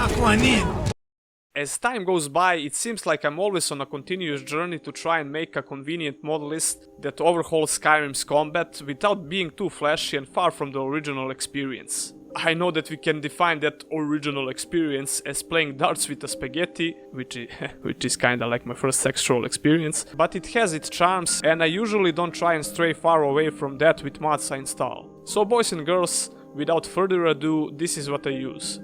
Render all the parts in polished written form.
lock one in. As time goes by, it seems like I'm always on a continuous journey to try and make a convenient mod list that overhauls Skyrim's combat without being too flashy and far from the original experience. I know that we can define that original experience as playing darts with a spaghetti, which is kinda like my first sexual experience, but it has its charms and I usually don't try and stray far away from that with mods I install. So boys and girls, without further ado, this is what I use.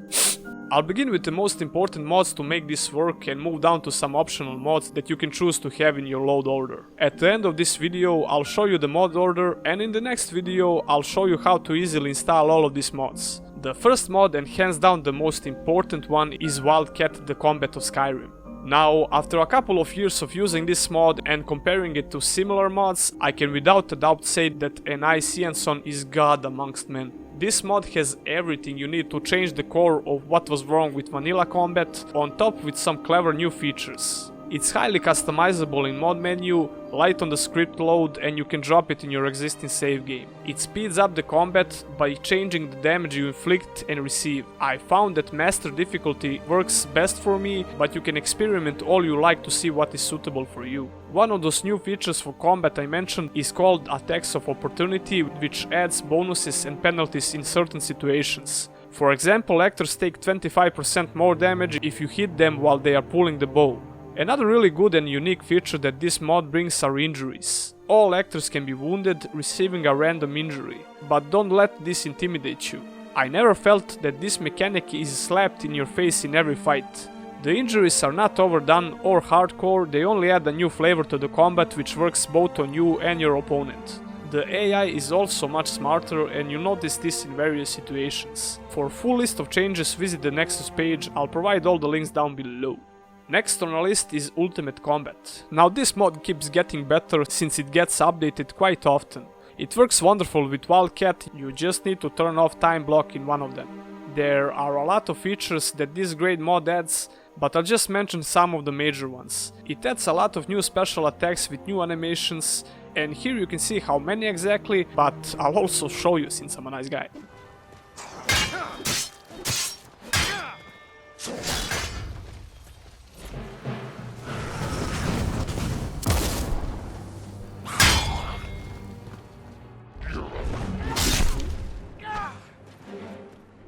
I'll begin with the most important mods to make this work and move down to some optional mods that you can choose to have in your load order. At the end of this video I'll show you the mod order, and in the next video I'll show you how to easily install all of these mods. The first mod, and hands down the most important one, is Wildcat, the combat of Skyrim. Now, after a couple of years of using this mod and comparing it to similar mods, I can without a doubt say that FNIS is god amongst men. This mod has everything you need to change the core of what was wrong with vanilla combat, on top with some clever new features. It's highly customizable in mod menu, light on the script load, and you can drop it in your existing save game. It speeds up the combat by changing the damage you inflict and receive. I found that master difficulty works best for me, but you can experiment all you like to see what is suitable for you. One of those new features for combat I mentioned is called Attacks of Opportunity, which adds bonuses and penalties in certain situations. For example, actors take 25% more damage if you hit them while they are pulling the bow. Another really good and unique feature that this mod brings are injuries. All actors can be wounded, receiving a random injury, but don't let this intimidate you. I never felt that this mechanic is slapped in your face in every fight. The injuries are not overdone or hardcore, they only add a new flavor to the combat which works both on you and your opponent. The AI is also much smarter, and you notice this in various situations. For a full list of changes, visit the Nexus page, I'll provide all the links down below. Next on our list is Ultimate Combat. Now this mod keeps getting better since it gets updated quite often. It works wonderful with Wildcat, you just need to turn off time block in one of them. There are a lot of features that this great mod adds, but I'll just mention some of the major ones. It adds a lot of new special attacks with new animations, and here you can see how many exactly, but I'll also show you since I'm a nice guy.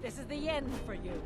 This is the end for you.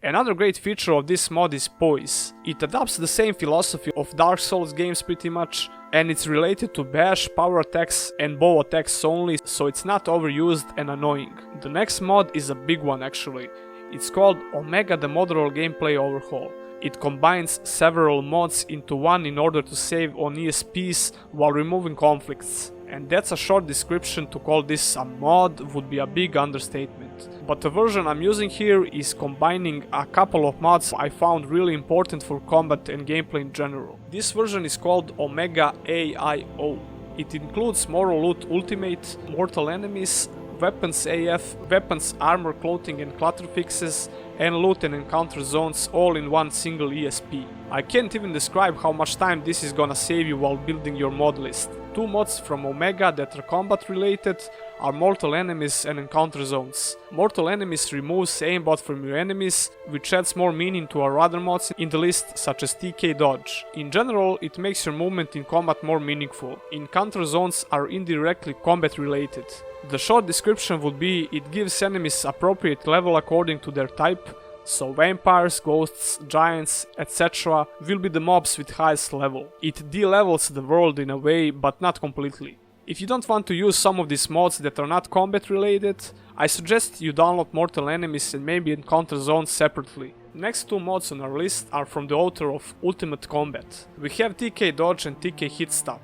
Another great feature of this mod is Poise. It adopts the same philosophy of Dark Souls games pretty much, and it's related to bash, power attacks and bow attacks only, so it's not overused and annoying. The next mod is a big one actually. It's called Omega the Modroll Gameplay Overhaul. It combines several mods into one in order to save on ESPs while removing conflicts. And that's a short description. To call this a mod would be a big understatement. But the version I'm using here is combining a couple of mods I found really important for combat and gameplay in general. This version is called Omega AIO. It includes Moral Loot Ultimate, Mortal Enemies, Weapons AF, Weapons Armor Clothing and Clutter Fixes, and Loot and Encounter Zones all in one single ESP. I can't even describe how much time this is gonna save you while building your mod list. Two mods from Omega that are combat related are Mortal Enemies and Encounter Zones. Mortal Enemies removes aimbot from your enemies, which adds more meaning to our other mods in the list, such as decayed dodge. In general, it makes your movement in combat more meaningful. Encounter Zones are indirectly combat related. The short description would be it gives enemies appropriate level according to their type, so vampires, ghosts, giants, etc. will be the mobs with highest level. It de-levels the world in a way, but not completely. If you don't want to use some of these mods that are not combat related, I suggest you download Mortal Enemies and maybe Encounter Zones separately. Next two mods on our list are from the author of Ultimate Combat. We have TK Dodge and TK HitStop.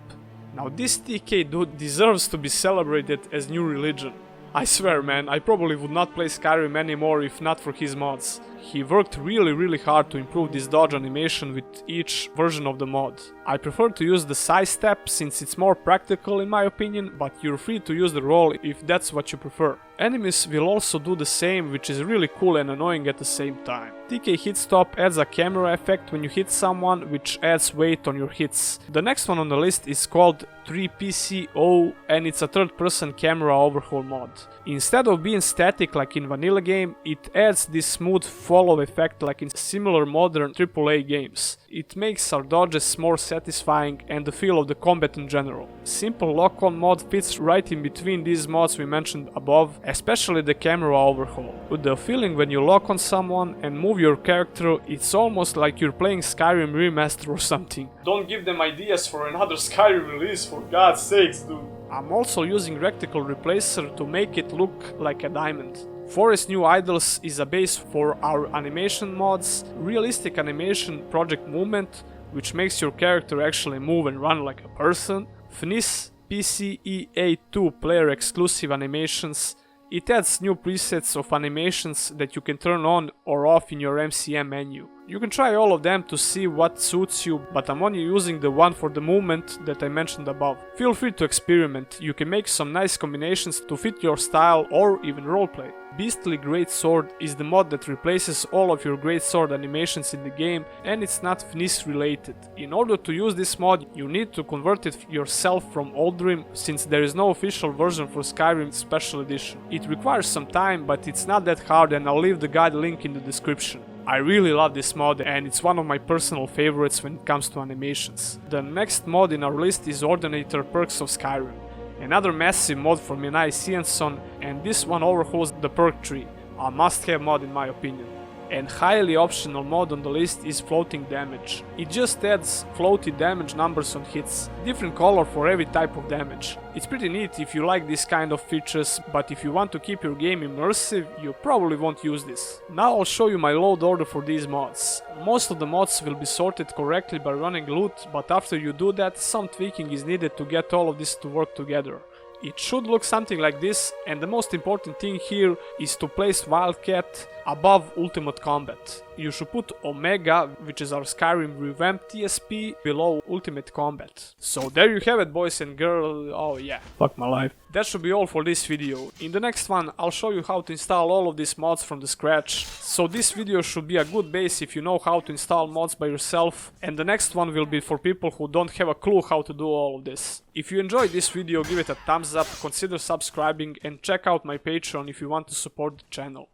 Now this TK dude deserves to be celebrated as new religion. I swear man, I probably would not play Skyrim anymore if not for his mods. He worked really hard to improve this dodge animation with each version of the mod. I prefer to use the side step since it's more practical in my opinion, but you're free to use the roll if that's what you prefer. Enemies will also do the same, which is really cool and annoying at the same time. decayed HitStop adds a camera effect when you hit someone, which adds weight on your hits. The next one on the list is called 3PCO, and it's a third-person camera overhaul mod. Instead of being static like in vanilla game, it adds this smooth follow effect like in similar modern AAA games. It makes our dodges more satisfying and the feel of the combat in general. Simple lock-on mod fits right in between these mods we mentioned above, especially the camera overhaul. With the feeling when you lock on someone and move your character, it's almost like you're playing Skyrim Remaster or something. Don't give them ideas for another Skyrim release, for God's sakes, dude. I'm also using Reticle Replacer to make it look like a diamond. Forest New Idols is a base for our animation mods, realistic animation project movement, which makes your character actually move and run like a person, FNIS PCEA2 player exclusive animations. It adds new presets of animations that you can turn on or off in your MCM menu. You can try all of them to see what suits you, but I'm only using the one for the movement that I mentioned above. Feel free to experiment, you can make some nice combinations to fit your style or even roleplay. Beasty Greatsword is the mod that replaces all of your Greatsword animations in the game, and it's not FNIS related. In order to use this mod, you need to convert it yourself from Oldrim, since there is no official version for Skyrim Special Edition. It requires some time, but it's not that hard, and I'll leave the guide link in the description. I really love this mod, and it's one of my personal favorites when it comes to animations. The next mod in our list is Ordinator Perks of Skyrim. Another massive mod from FNIS, and this one overhauls the perk tree, a must-have mod in my opinion. And highly optional mod on the list is floating damage. It just adds floaty damage numbers on hits, different color for every type of damage. It's pretty neat if you like this kind of features, but if you want to keep your game immersive, you probably won't use this. Now I'll show you my load order for these mods. Most of the mods will be sorted correctly by running loot, but after you do that, some tweaking is needed to get all of this to work together. It should look something like this, and the most important thing here is to place Wildcat above Ultimate Combat. You should put Omega, which is our Skyrim revamped TSP, below Ultimate Combat. So there you have it, boys and girls. Oh yeah, fuck my life. That should be all for this video. In the next one, I'll show you how to install all of these mods from the scratch. So this video should be a good base if you know how to install mods by yourself, and the next one will be for people who don't have a clue how to do all of this. If you enjoyed this video, give it a thumbs up, consider subscribing, and check out my Patreon if you want to support the channel.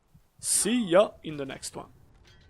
See ya in the next one.